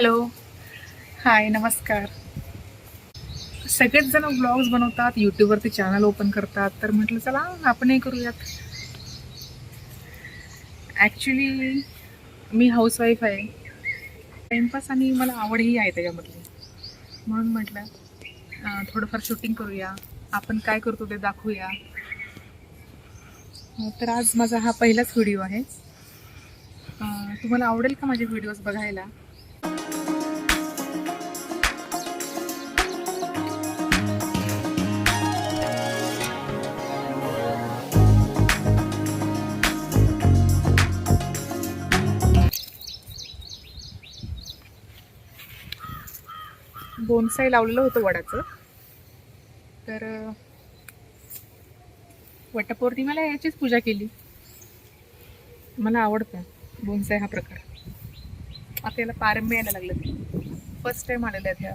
Hello, हाय, नमस्कार. सगळेच जण व्लॉग्स बनवतात, यूट्यूबवरती चॅनल ओपन करतात, तर म्हटलं चला आपणही करूयात. ॲक्च्युली मी हाऊसवाईफ आहे. टाईमपास आणि मला आवडही आहे त्याच्यामधली. म्हणून म्हटलं थोडंफार शूटिंग करूया, आपण काय करतो ते दाखवूया. तर आज माझा हा पहिलाच व्हिडिओ आहे. तुम्हाला आवडेल का माझे व्हिडिओज बघायला? बोनसाई लावलेलं होतं वडाचं. तर वटपौर्णिमेला याचीच पूजा केली. मला आवडतं बोनसाई हा प्रकार. आता याला पारंब्या यायला लागलं. फर्स्ट टाइम आलेल्या आहेत ह्या.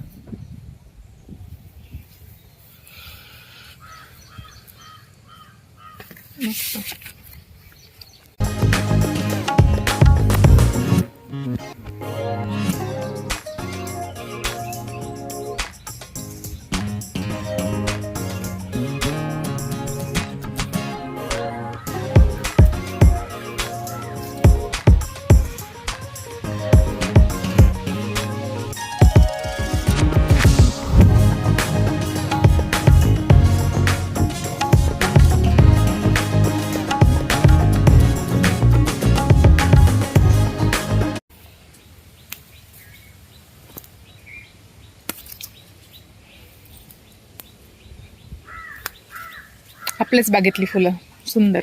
मस्त. आपल्याच बागेतली फुलं सुंदर.